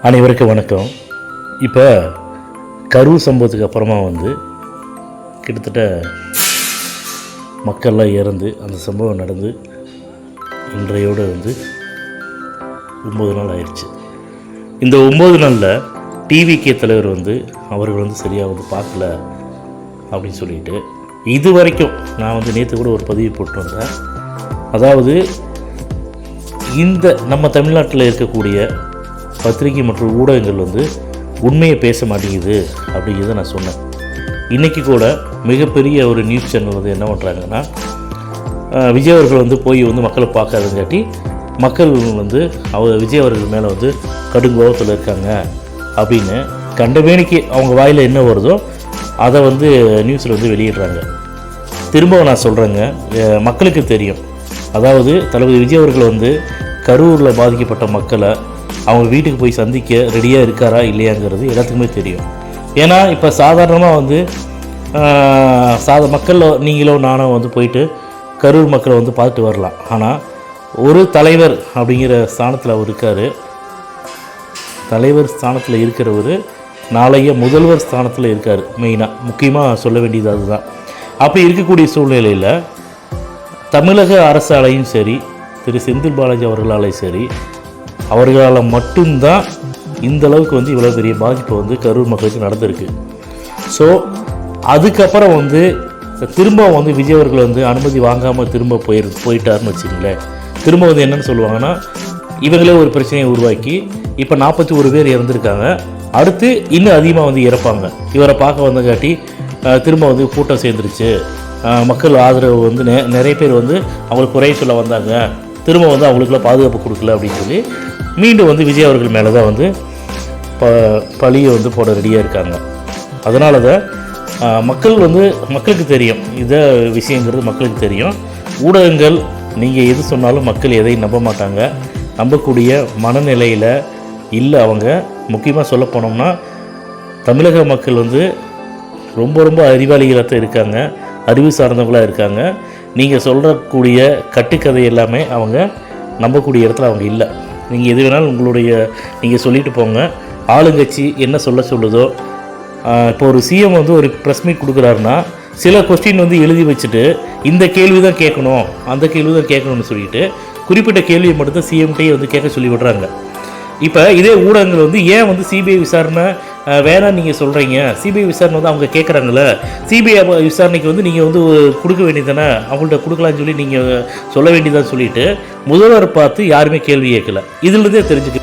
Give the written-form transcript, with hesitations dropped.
அனைவருக்கும் வணக்கம். இப்போ கரூர் சம்பவத்துக்கு அப்புறமா கிட்டத்தட்ட மக்கள்லாம் இறந்து அந்த சம்பவம் நடந்து இன்றையோடு 9 நாள் ஆயிடுச்சு. இந்த 9 நாளில் டிவிகே தலைவர் அவர்கள் சரியாக பார்க்கல அப்படின்னு சொல்லிட்டு இது வரைக்கும் நான் நேற்று கூட ஒரு பதிவு போட்டு வந்தேன். அதாவது இந்த நம்ம தமிழ்நாட்டில் இருக்கக்கூடிய பத்திரிகை மற்றும் ஊடகங்கள் உண்மையை பேச மாட்டேங்குது அப்படிங்கிறத நான் சொன்னேன். இன்றைக்கி கூட மிகப்பெரிய ஒரு நியூஸ் சேனல் என்ன பண்ணுறாங்கன்னா, விஜய் அவர்கள் போய் மக்களை பார்க்காதங்காட்டி மக்கள் விஜய் அவர்கள் மேலே கடுங்கோபத்தில் இருக்காங்க அப்படின்னு கண்டமேனிக்கு அவங்க வாயில் என்ன வருதோ அதை நியூஸில் வெளியிடுறாங்க. திரும்ப நான் சொல்கிறேங்க, மக்களுக்கு தெரியும். அதாவது தளபதி விஜய் அவர்கள் கரூரில் பாதிக்கப்பட்ட மக்களை அவங்க வீட்டுக்கு போய் சந்திக்க ரெடியாக இருக்காரா இல்லையாங்கிறது எல்லாத்துக்குமே தெரியும். ஏன்னா இப்போ சாதாரணமாக மக்கள் நீங்களோ நானோ போயிட்டு கரூர் மக்களை பார்த்துட்டு வரலாம். ஆனால் ஒரு தலைவர் அப்படிங்கிற ஸ்தானத்தில் அவர் இருக்கார். தலைவர் ஸ்தானத்தில் இருக்கிறவர் நாளைய முதல்வர் ஸ்தானத்தில் இருக்கார். மெயினாக முக்கியமாக சொல்ல வேண்டியது அதுதான். அப்படி இருக்கக்கூடிய சூழ்நிலையில் தமிழக அரசாலையும் சரி, திரு செந்தில் பாலாஜி அவர்களாலையும் சரி, அவர்களால் மட்டும்தான் இந்த அளவுக்கு இவ்வளோ பெரிய பாதிப்பு கரூர் மக்களுக்கு நடந்திருக்கு. ஸோ அதுக்கப்புறம் திரும்ப விஜய் அவர்கள் அனுமதி வாங்காமல் திரும்ப போயிட்டாருன்னு வச்சுங்களேன். திரும்ப என்னென்னு சொல்லுவாங்கன்னா, இவங்களே ஒரு பிரச்சனையை உருவாக்கி இப்போ 41 பேர் இறந்துருக்காங்க, அடுத்து இன்னும் அதிகமாக இறப்பாங்க. இவரை பார்க்க வந்தங்காட்டி திரும்ப கூட்டம் சேர்ந்துருச்சு, மக்கள் ஆதரவு நிறைய பேர் அவங்களுக்கு குறை சொல்ல வந்தாங்க, திரும்ப அவங்களுக்குலாம் பாதுகாப்பு கொடுக்கல அப்படின்னு சொல்லி மீண்டும் விஜய் அவர்கள் மேலே தான் பழியை போட ரெடியாக இருக்காங்க. அதனால தான் மக்கள் மக்களுக்கு தெரியும், இதை விஷயங்கிறது மக்களுக்கு தெரியும். ஊடகங்கள் நீங்கள் எது சொன்னாலும் மக்கள் எதையும் நம்ப மாட்டாங்க, நம்பக்கூடிய மனநிலையில் இல்லை அவங்க. முக்கியமாக சொல்ல போனோம்னா தமிழக மக்கள் ரொம்ப ரொம்ப அறிவாளிகளாக தான் இருக்காங்க, அறிவு சார்ந்தவங்களாக இருக்காங்க. நீங்கள் சொல்கிறக்கூடிய கட்டுக்கதை எல்லாமே அவங்க நம்பக்கூடிய இடத்துல அவங்க இல்லை. நீங்கள் எது வேணாலும் நீங்கள் சொல்லிட்டு போங்க, ஆளுங்கட்சி என்ன சொல்லுதோ. இப்போ ஒரு சிஎம் ஒரு ப்ரெஸ் மீட் கொடுக்குறாருன்னா சில கொஸ்டின் எழுதி வச்சுட்டு இந்த கேள்வி தான் கேட்கணும், அந்த கேள்வி தான் கேட்கணும்னு சொல்லிட்டு குறிப்பிட்ட கேள்வியை மட்டும்தான் சிஎம்கிட்டே கேட்க சொல்லி விடுறாங்க. இப்போ இதே ஊடகங்கள் ஏன் சிபிஐ விசாரணை வேணாம் நீங்கள் சொல்கிறீங்க, சிபிஐ விசாரணை அவங்க கேட்குறாங்களே, சிபிஐ விசாரணைக்கு நீங்கள் கொடுக்க வேண்டியதானே, அவங்கள்ட்ட கொடுக்கலான்னு சொல்லி நீங்கள் சொல்ல வேண்டியதான்னு சொல்லிட்டு முதல்வர் பார்த்து யாருமே கேள்வி கேட்கல. இதிலிருந்தே தெரிஞ்சுக்க